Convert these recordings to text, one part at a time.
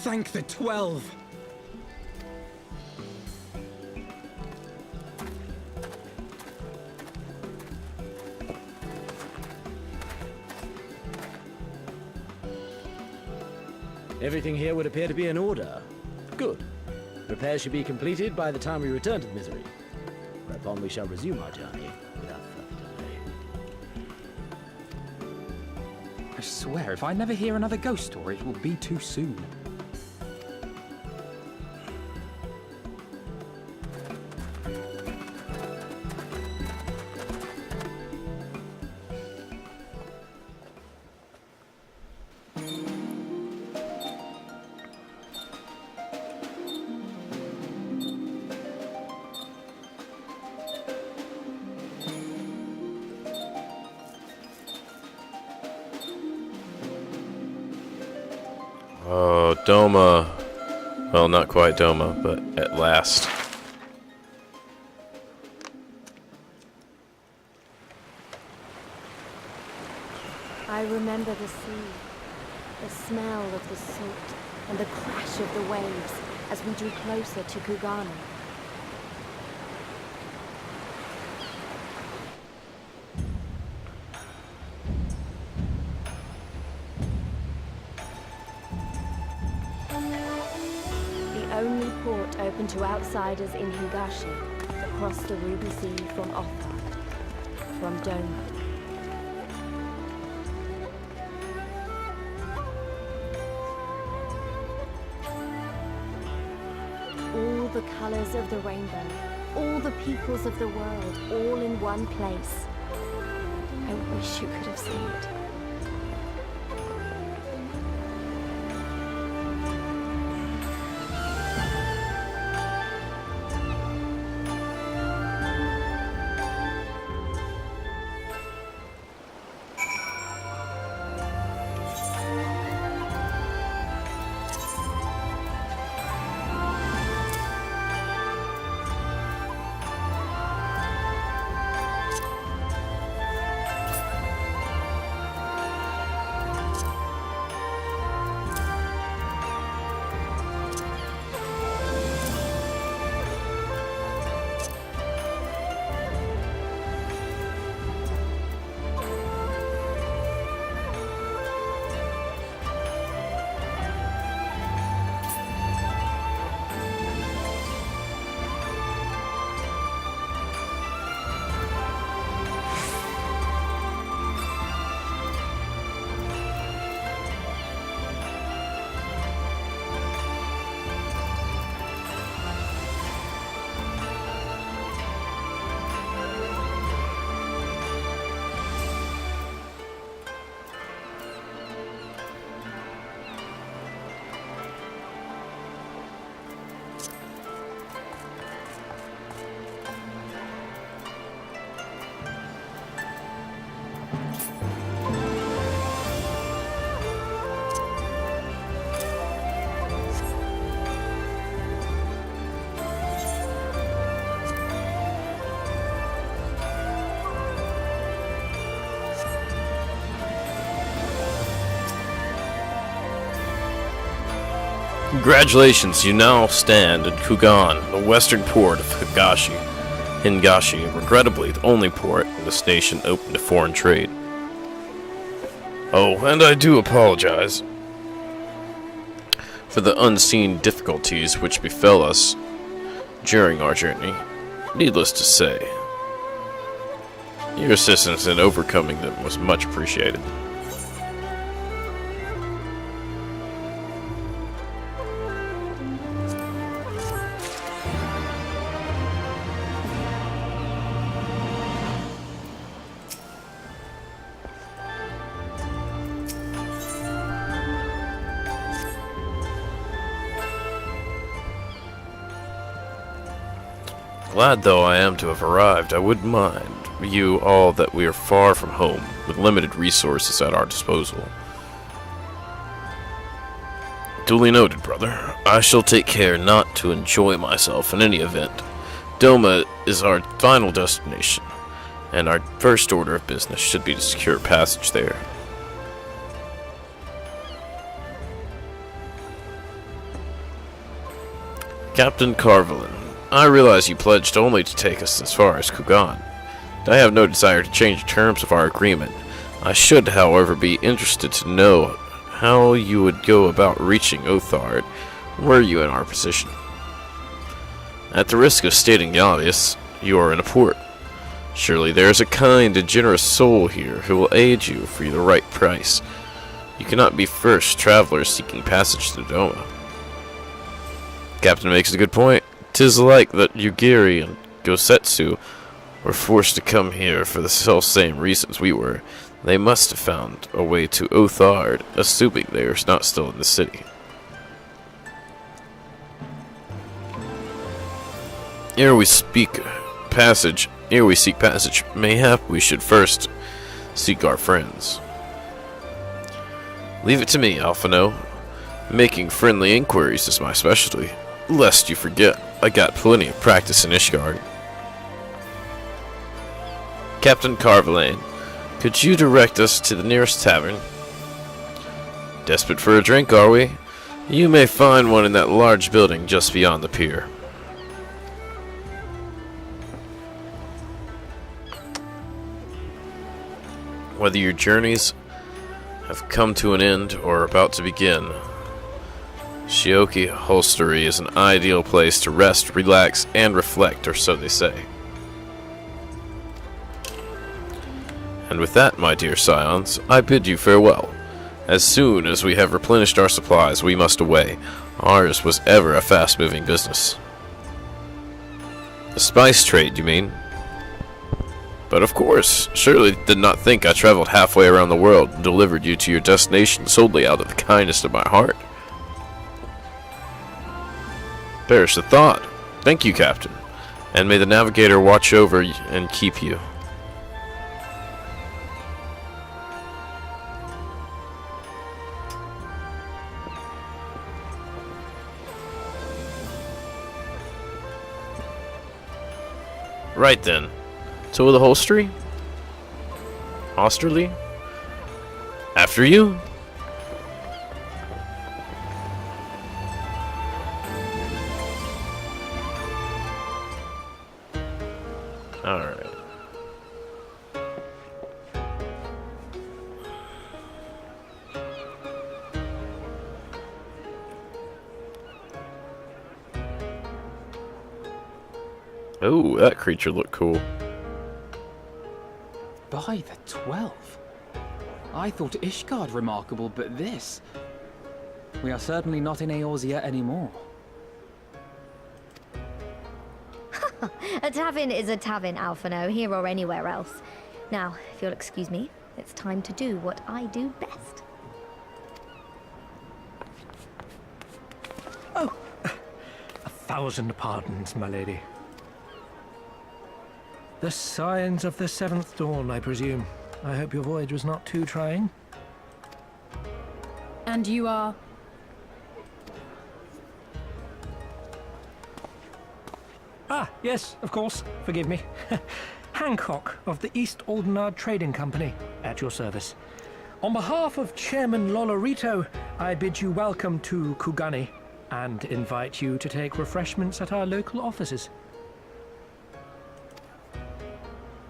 Thank the 12. Everything here would appear to be in order. Good. Repairs should be completed by the time we return to the Misery, whereupon we shall resume our journey without further delay. I swear, if I never hear another ghost story, it will be too soon. Oh, Doma. Well, not quite Doma, but at last. I remember the sea, the smell of the salt, and the crash of the waves as we drew closer to Kugana. The only port open to outsiders in Higashi, across the Ruby Sea from Othard, from Doma. All the colors of the rainbow, all the peoples of the world, all in one place. I wish you could have seen it. Congratulations, you now stand in Kugan, the western port of Hingashi, regrettably the only port in this nation open to foreign trade. Oh, and I do apologize for the unseen difficulties which befell us during our journey. Needless to say, your assistance in overcoming them was much appreciated. Glad though I am to have arrived, I wouldn't mind you all that we are far from home, with limited resources at our disposal. Duly noted, brother. I shall take care not to enjoy myself in any event. Doma is our final destination, and our first order of business should be to secure passage there. Captain Carvelin, I realize you pledged only to take us as far as Kugan. I have no desire to change the terms of our agreement. I should, however, be interested to know how you would go about reaching Othard were you in our position. At the risk of stating the obvious, you are in a port. Surely there is a kind and generous soul here who will aid you for the right price. You cannot be first travelers seeking passage to Doma. Captain makes a good point. 'Tis like that Yugiri and Gosetsu were forced to come here for the self-same reasons we were. They must have found a way to Othard, assuming they are not still in the city. Ere we seek passage, mayhap we should first seek our friends. Leave it to me, Alphino. Making friendly inquiries is my specialty. Lest you forget, I got plenty of practice in Ishgard. Captain Carvelin, could you direct us to the nearest tavern? Desperate for a drink, are we? You may find one in that large building just beyond the pier. Whether your journeys have come to an end or are about to begin, Shioki Holstery is an ideal place to rest, relax, and reflect, or so they say. And with that, my dear scions, I bid you farewell. As soon as we have replenished our supplies, we must away. Ours was ever a fast-moving business. The spice trade, you mean? But of course, surely did not think I traveled halfway around the world and delivered you to your destination solely out of the kindness of my heart. Perish the thought. Thank you, Captain. And may the navigator watch over and keep you. Right then. To the Holstery? Osterley? After you? Alright. Oh, that creature looked cool. By the 12. I thought Ishgard remarkable, but this... We are certainly not in Eorzea anymore. A tavern is a tavern, Alphino, here or anywhere else. Now, if you'll excuse me, it's time to do what I do best. Oh, 1,000 pardons, my lady. The signs of the 7th dawn, I presume. I hope your voyage was not too trying. And you are? Ah, yes, of course. Forgive me. Hancock of the East Aldenard Trading Company, at your service. On behalf of Chairman Lolorito, I bid you welcome to Kugani and invite you to take refreshments at our local offices.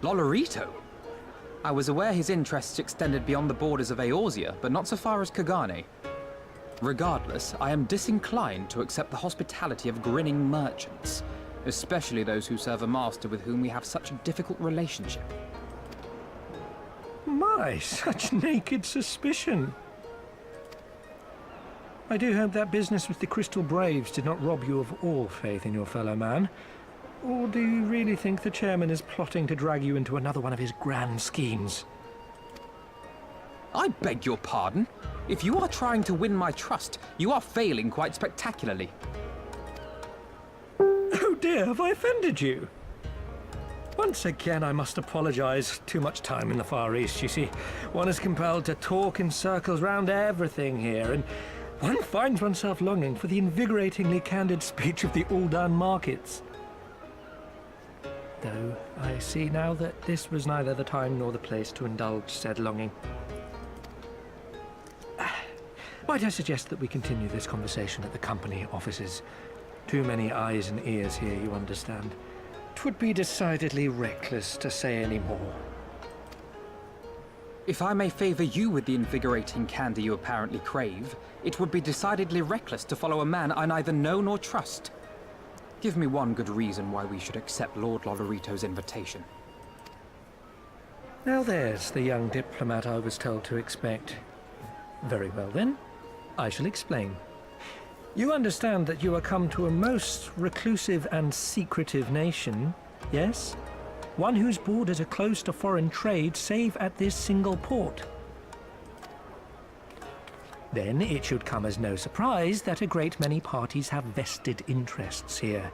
Lolorito? I was aware his interests extended beyond the borders of Eorzea, but not so far as Kugane. Regardless, I am disinclined to accept the hospitality of grinning merchants, especially those who serve a master with whom we have such a difficult relationship. My, such naked suspicion. I do hope that business with the Crystal Braves did not rob you of all faith in your fellow man. Or do you really think the chairman is plotting to drag you into another one of his grand schemes? I beg your pardon? If you are trying to win my trust, you are failing quite spectacularly. Oh dear, have I offended you? Once again, I must apologize. Too much time in the Far East, you see. One is compelled to talk in circles round everything here, and one finds oneself longing for the invigoratingly candid speech of the Uldan markets. Though I see now that this was neither the time nor the place to indulge said longing. Might I suggest that we continue this conversation at the company offices? Too many eyes and ears here, you understand. It would be decidedly reckless to say any more. If I may favor you with the invigorating candy you apparently crave, it would be decidedly reckless to follow a man I neither know nor trust. Give me one good reason why we should accept Lord Lolorito's invitation. Now there's the young diplomat I was told to expect. Very well then, I shall explain. You understand that you are come to a most reclusive and secretive nation, yes? One whose borders are closed to foreign trade save at this single port. Then it should come as no surprise that a great many parties have vested interests here.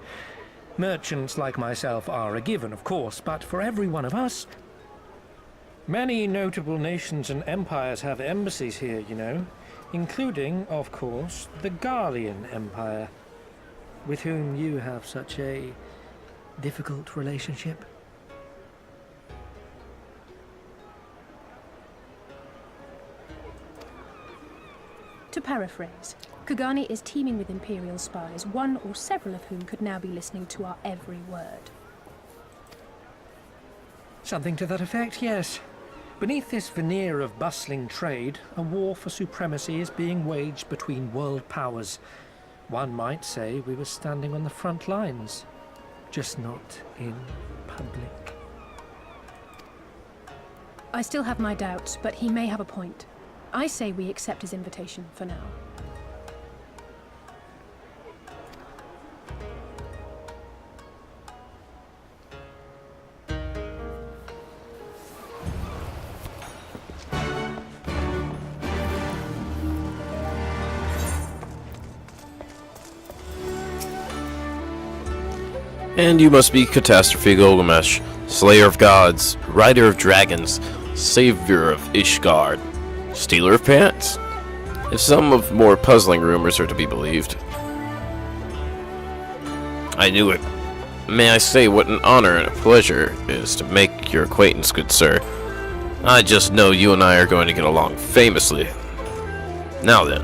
Merchants like myself are a given, of course, but for every one of us, many notable nations and empires have embassies here, you know, including, of course, the Garlean Empire, with whom you have such a difficult relationship. To paraphrase, Kugani is teeming with Imperial spies, one or several of whom could now be listening to our every word. Something to that effect, yes. Beneath this veneer of bustling trade, a war for supremacy is being waged between world powers. One might say we were standing on the front lines, just not in public. I still have my doubts, but he may have a point. I say we accept his invitation for now. And you must be Catastrophe Gilgamesh, Slayer of Gods, Rider of Dragons, Savior of Ishgard, Stealer of Pants, if some of more puzzling rumors are to be believed. I knew it. May I say what an honor and a pleasure it is to make your acquaintance, good sir. I just know you and I are going to get along famously. Now then,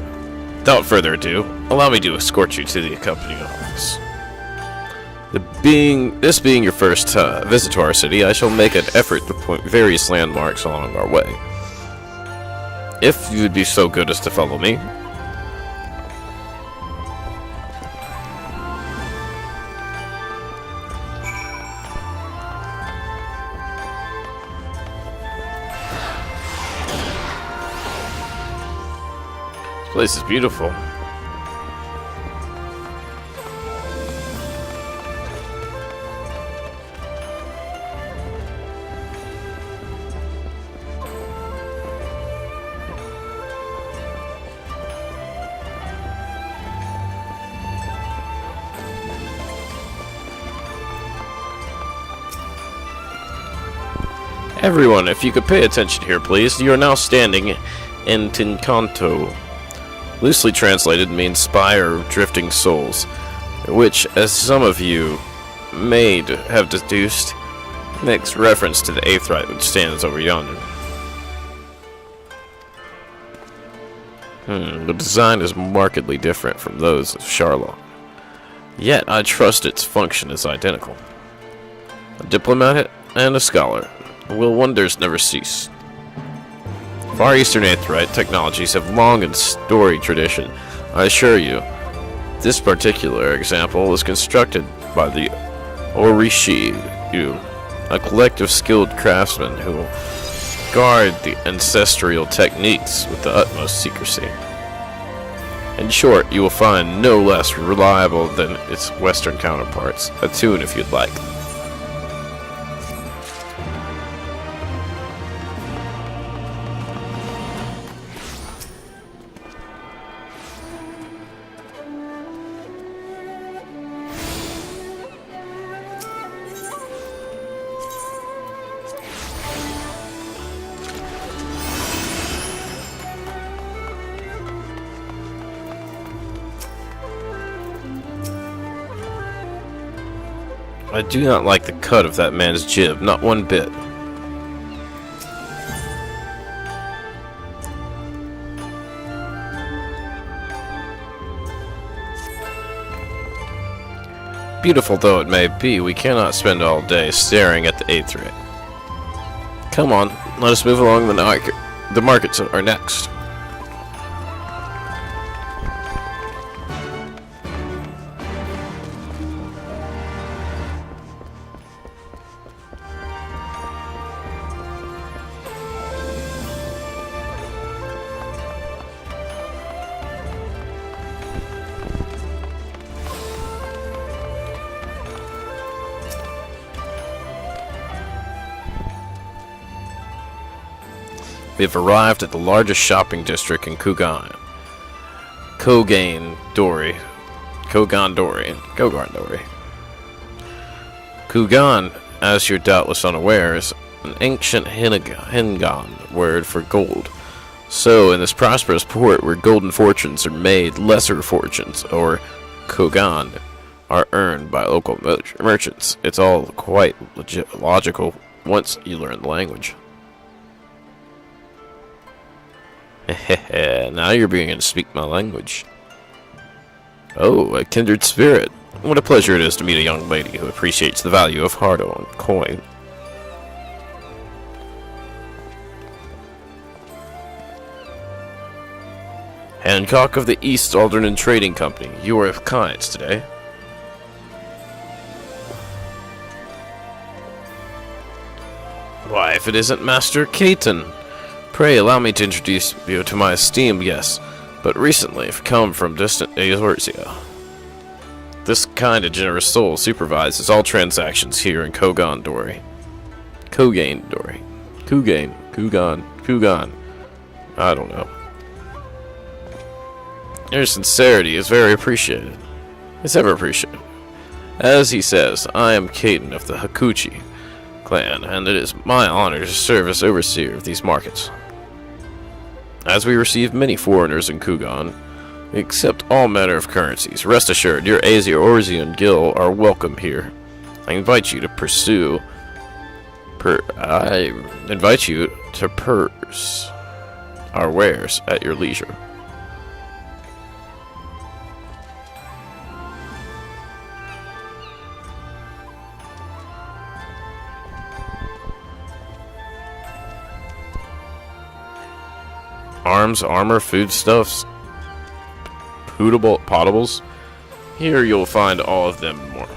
without further ado, allow me to escort you to the accompanying office. This being your first visit to our city, I shall make an effort to point various landmarks along our way. If you would be so good as to follow me. This place is beautiful. Everyone, if you could pay attention here, please. You are now standing in Tinkanto. Loosely translated means spire of drifting souls, which, as some of you may have deduced, makes reference to the Aetheryte which stands over yonder. The design is markedly different from those of Charlotte. Yet, I trust its function is identical. A diplomat and a scholar. Will wonders never cease. Far Eastern Aetheryte technologies have long and storied tradition. I assure you, this particular example was constructed by the Orishi, a collective skilled craftsmen who guard the ancestral techniques with the utmost secrecy. In short, you will find no less reliable than its Western counterparts. Attune if you'd like. I do not like the cut of that man's jib, not one bit. Beautiful though it may be, we cannot spend all day staring at the Aetheryte. Come on, let us move along the markets are next. We have arrived at the largest shopping district in Kugan. Kogandori. Kugan, as you're doubtless unaware, is an ancient Hingan word for gold. So, in this prosperous port where golden fortunes are made, lesser fortunes, or Kogan, are earned by local merchants. It's all quite logical once you learn the language. Now you're beginning to speak my language. Oh, a kindred spirit. What a pleasure it is to meet a young lady who appreciates the value of hard-earned coin. Hancock of the East Aldern Trading Company. You are of clients today. Why, if it isn't Master Caton. Pray allow me to introduce you to my esteemed guests, but recently have come from distant Eorzea. This kind and generous soul supervises all transactions here in Kogandori. Kugan. I don't know. Your sincerity is very appreciated. It's ever appreciated. As he says, I am Caton of the Hakuchi clan, and it is my honor to serve as overseer of these markets. As we receive many foreigners in Kugan, we accept all manner of currencies. Rest assured, your Eorzean Guild are welcome here. I invite you to purse our wares at your leisure. Arms, armor, foodstuffs, potables. Here you'll find all of them and more.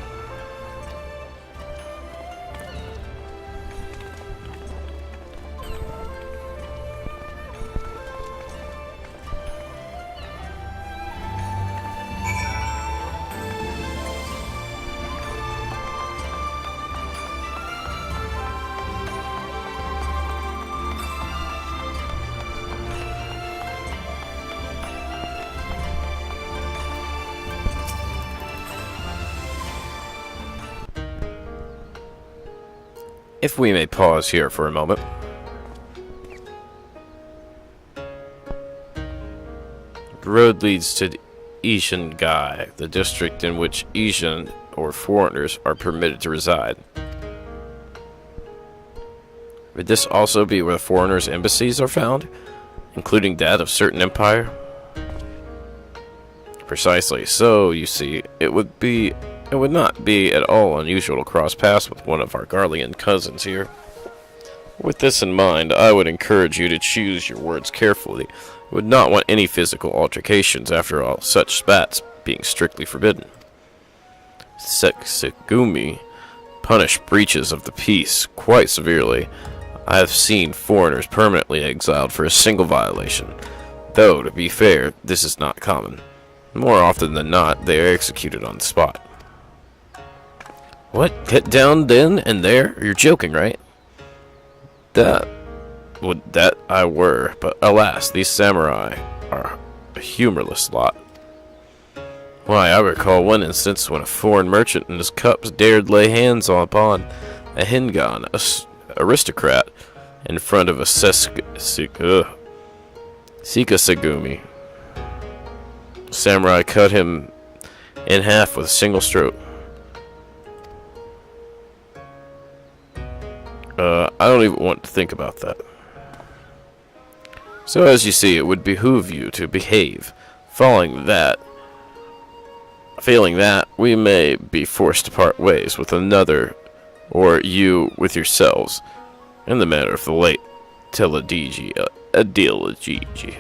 If we may pause here for a moment. The road leads to Ishingai, the district in which Ishin, or foreigners, are permitted to reside. Would this also be where the foreigners' embassies are found, including that of certain empire? Precisely. So, you see, it would not be at all unusual to cross paths with one of our Garlean cousins here. With this in mind, I would encourage you to choose your words carefully. I would not want any physical altercations, after all, such spats being strictly forbidden. Sekigumi punish breaches of the peace quite severely. I have seen foreigners permanently exiled for a single violation, though, to be fair, this is not common. More often than not, they are executed on the spot. What? Cut down then and there? You're joking, right? That I were, but alas, these samurai are a humorless lot. Why, I recall one instance when a foreign merchant and his cups dared lay hands upon a Hingan, aristocrat, in front of a Sekigumi. Samurai cut him in half with a single stroke. I don't even want to think about that. So as you see, it would behoove you to behave. Following that, Failing that, we may be forced to part ways with another, or you with yourselves, in the manner of the late Teledigi, Adilagigi.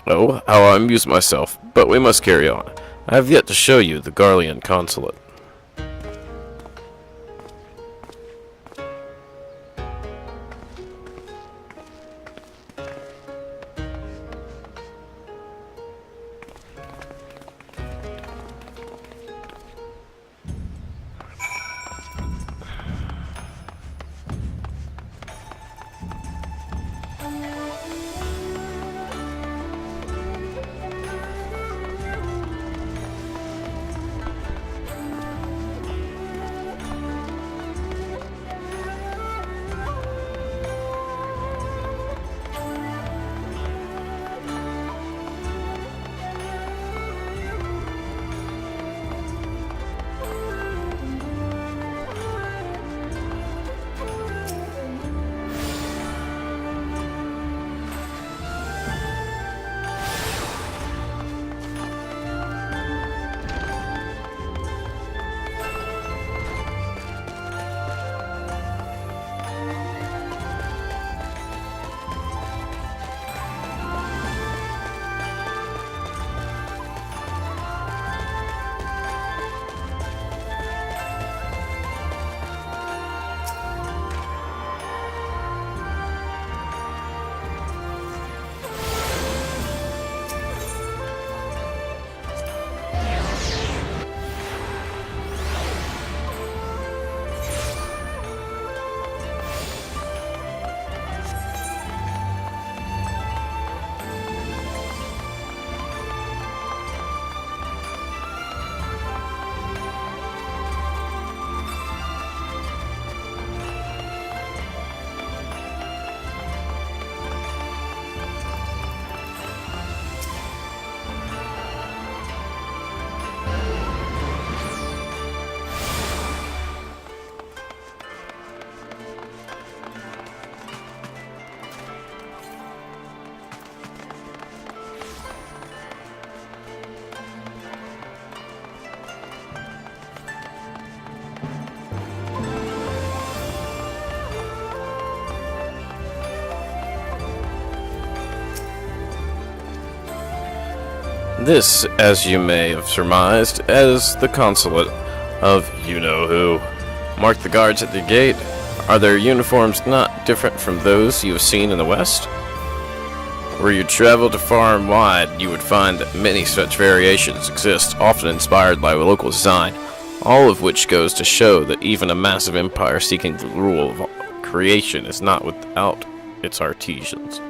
Oh, how I amuse myself, but we must carry on. I have yet to show you the Garlean consulate. This, as you may have surmised, as the consulate of you-know-who. Mark the guards at the gate. Are their uniforms not different from those you have seen in the West? Were you traveled far and wide, you would find that many such variations exist, often inspired by local design, all of which goes to show that even a massive empire seeking the rule of creation is not without its artisans.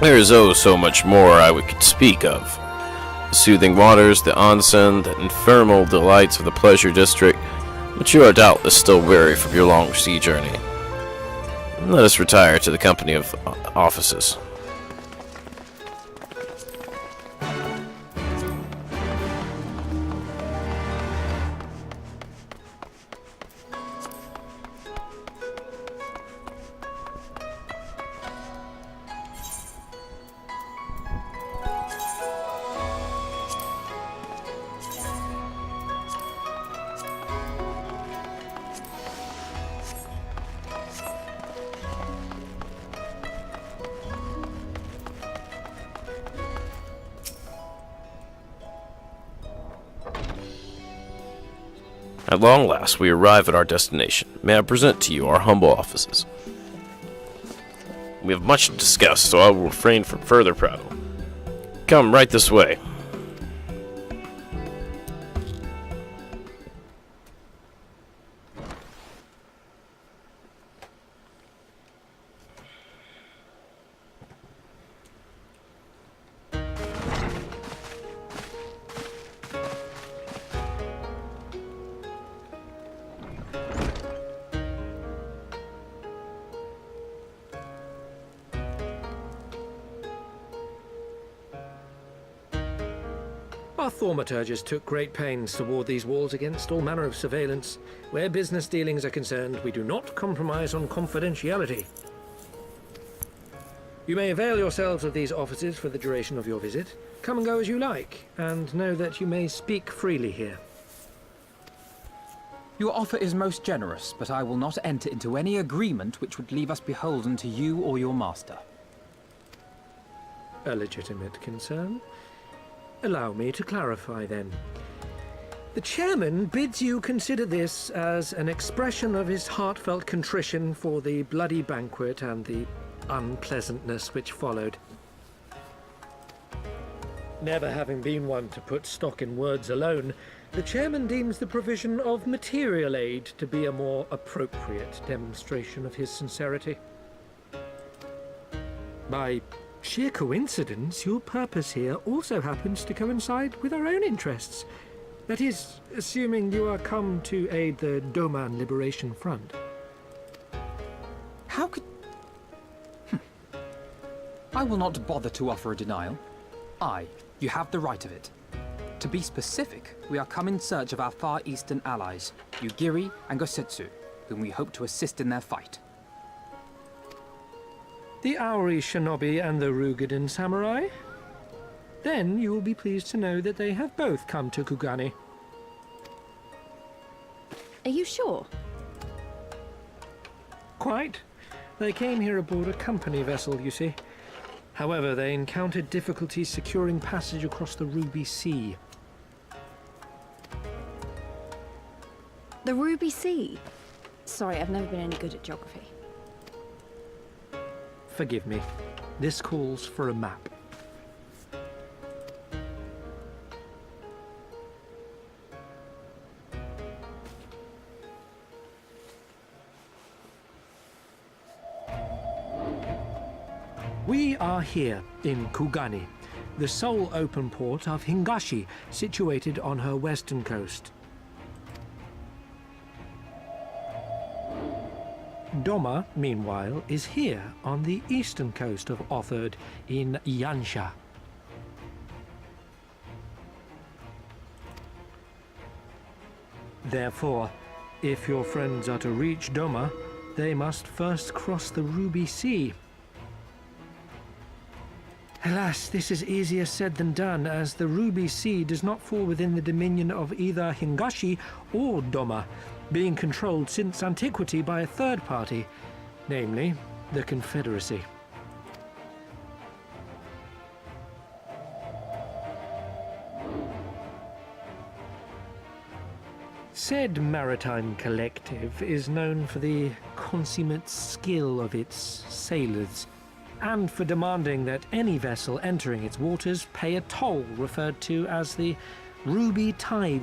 There is oh so much more I could speak of. The soothing waters, the onsen, the infernal delights of the pleasure district, but you are doubtless still weary from your long sea journey. Let us retire to the company of offices. At long last, we arrive at our destination. May I present to you our humble offices? We have much to discuss, so I will refrain from further prattle. Come right this way. Our thaumaturges took great pains to ward these walls against all manner of surveillance. Where business dealings are concerned, we do not compromise on confidentiality. You may avail yourselves of these offices for the duration of your visit. Come and go as you like, and know that you may speak freely here. Your offer is most generous, but I will not enter into any agreement which would leave us beholden to you or your master. A legitimate concern. Allow me to clarify then. The chairman bids you consider this as an expression of his heartfelt contrition for the bloody banquet and the unpleasantness which followed. Never having been one to put stock in words alone, the chairman deems the provision of material aid to be a more appropriate demonstration of his sincerity. By sheer coincidence, your purpose here also happens to coincide with our own interests. That is, assuming you are come to aid the Doman Liberation Front. How could... I will not bother to offer a denial. You have the right of it. To be specific, we are come in search of our Far Eastern allies, Yugiri and Gosetsu, whom we hope to assist in their fight. The Auri Shinobi and the Rugadan Samurai? Then you will be pleased to know that they have both come to Kugani. Are you sure? Quite. They came here aboard a company vessel, you see. However, they encountered difficulties securing passage across the Ruby Sea. The Ruby Sea? Sorry, I've never been any good at geography. Forgive me. This calls for a map. We are here in Kugani, the sole open port of Hingashi, situated on her western coast. Doma, meanwhile, is here on the eastern coast of Otherd in Yansha. Therefore, if your friends are to reach Doma, they must first cross the Ruby Sea. Alas, this is easier said than done, as the Ruby Sea does not fall within the dominion of either Hingashi or Doma, being controlled since antiquity by a third party, namely the Confederacy. Said maritime collective is known for the consummate skill of its sailors, and for demanding that any vessel entering its waters pay a toll referred to as the Ruby Tithe.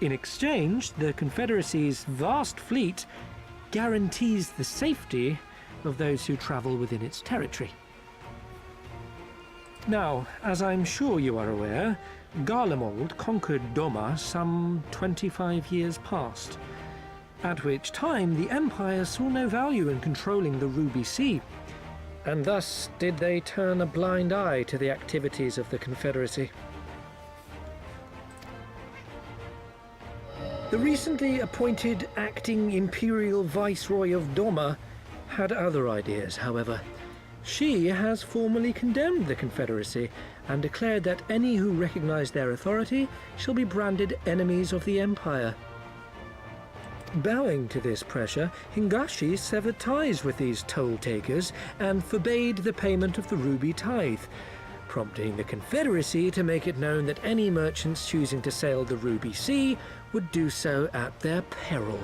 In exchange, the Confederacy's vast fleet guarantees the safety of those who travel within its territory. Now, as I'm sure you are aware, Garlemald conquered Doma some 25 years past, at which time the Empire saw no value in controlling the Ruby Sea, and thus did they turn a blind eye to the activities of the Confederacy. The recently appointed acting Imperial Viceroy of Doma had other ideas, however. She has formally condemned the Confederacy and declared that any who recognize their authority shall be branded enemies of the Empire. Bowing to this pressure, Hingashi severed ties with these toll-takers and forbade the payment of the Ruby Tithe, prompting the Confederacy to make it known that any merchants choosing to sail the Ruby Sea would do so at their peril.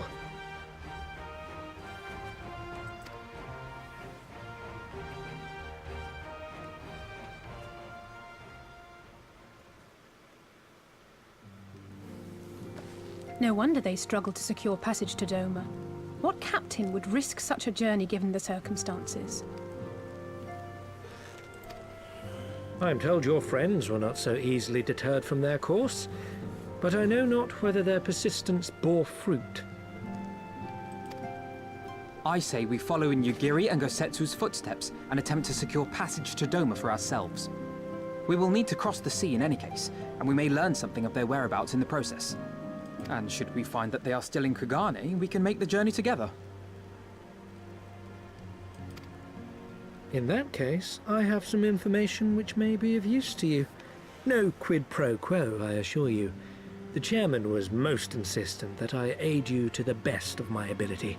No wonder they struggled to secure passage to Doma. What captain would risk such a journey given the circumstances? I'm told your friends were not so easily deterred from their course, but I know not whether their persistence bore fruit. I say we follow in Yugiri and Gosetsu's footsteps and attempt to secure passage to Doma for ourselves. We will need to cross the sea in any case, and we may learn something of their whereabouts in the process. And should we find that they are still in Kugane, we can make the journey together. In that case, I have some information which may be of use to you. No quid pro quo, I assure you. The chairman was most insistent that I aid you to the best of my ability.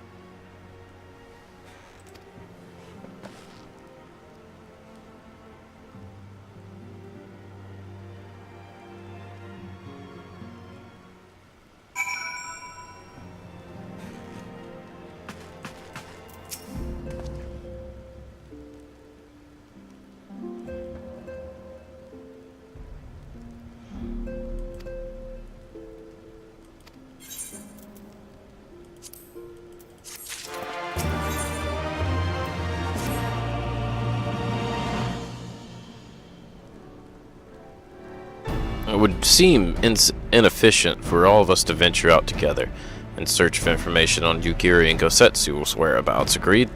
It would seem inefficient for all of us to venture out together in search of information on Yugiri and Gosetsu's whereabouts. Agreed?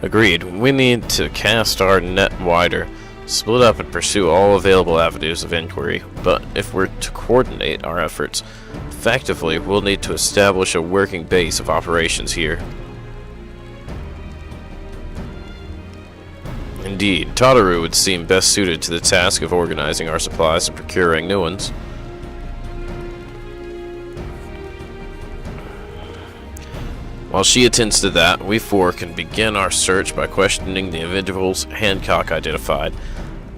Agreed. We need to cast our net wider, split up and pursue all available avenues of inquiry. But if we're to coordinate our efforts effectively, we'll need to establish a working base of operations here. Indeed, Tataru would seem best suited to the task of organizing our supplies and procuring new ones. While she attends to that, we four can begin our search by questioning the individuals Hancock identified.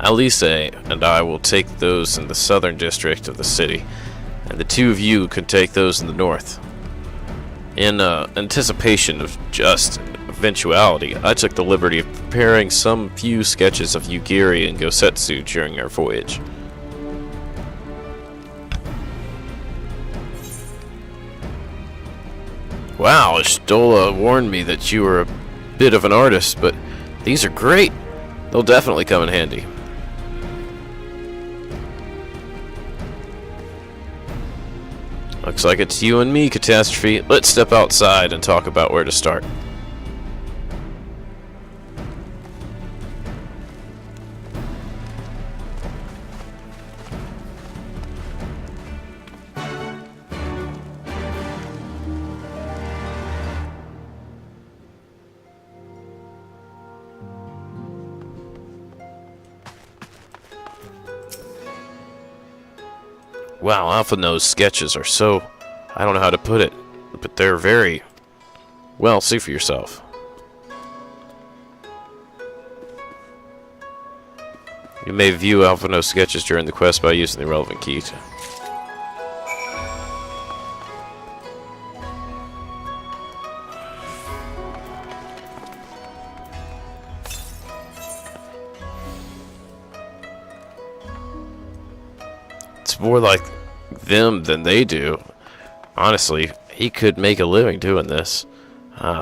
Alice and I will take those in the southern district of the city, and the two of you can take those in the north. In anticipation of just eventuality, I took the liberty of preparing some few sketches of Yugiri and Gosetsu during our voyage. Wow, Ishtola warned me that you were a bit of an artist, but these are great. They'll definitely come in handy. Looks like it's you and me, Catastrophe. Let's step outside and talk about where to start. Wow, Alphino's sketches are so... I don't know how to put it, but they're very... Well, see for yourself. You may view Alphino's sketches during the quest by using the relevant key. It's more like them than they do. Honestly, he could make a living doing this.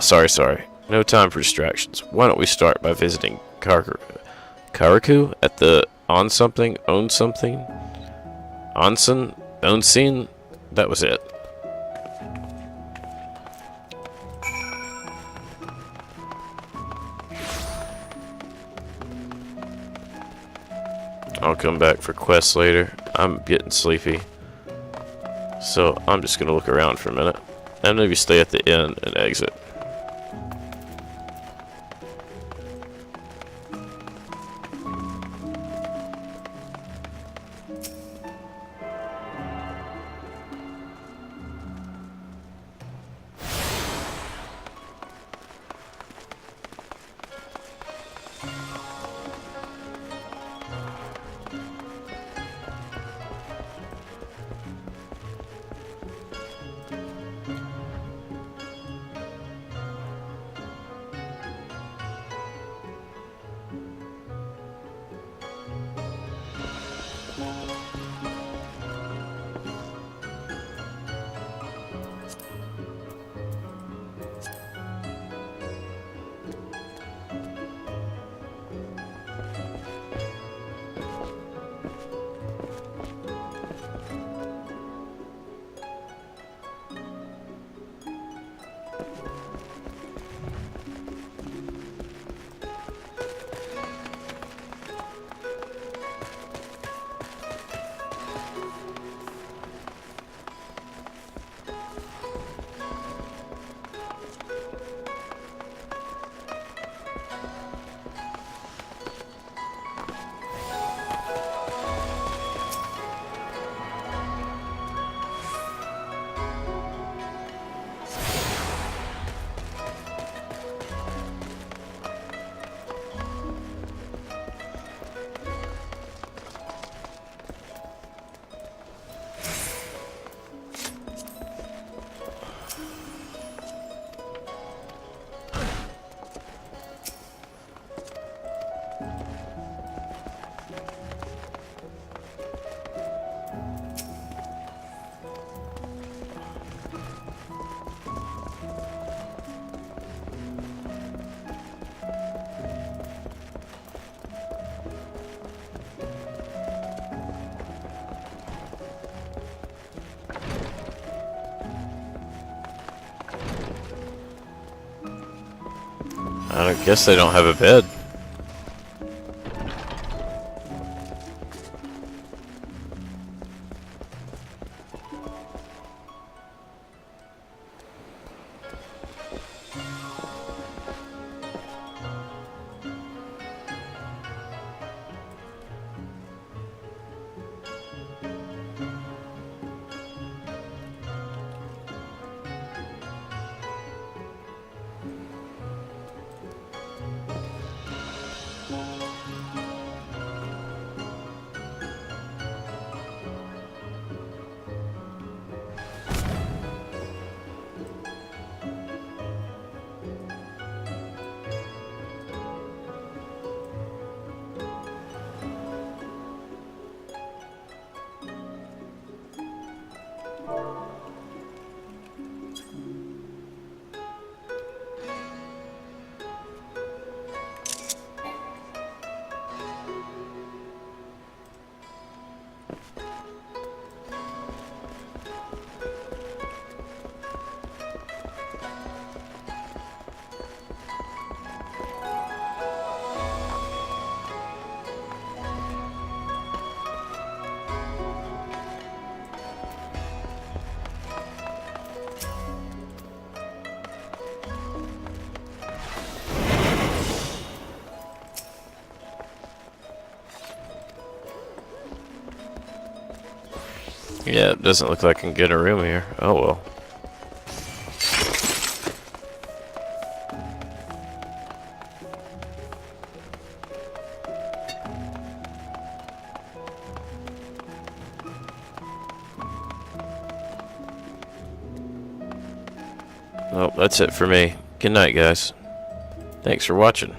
Sorry. No time for distractions. Why don't we start by visiting Karaku at the Own Something? Onsen? That was it. I'll come back for quests later. I'm getting sleepy, so I'm just gonna look around for a minute and maybe stay at the inn and exit. I guess they don't have a bed. Yeah, it doesn't look like I can get a room here. Oh well. Well, that's it for me. Good night, guys. Thanks for watching.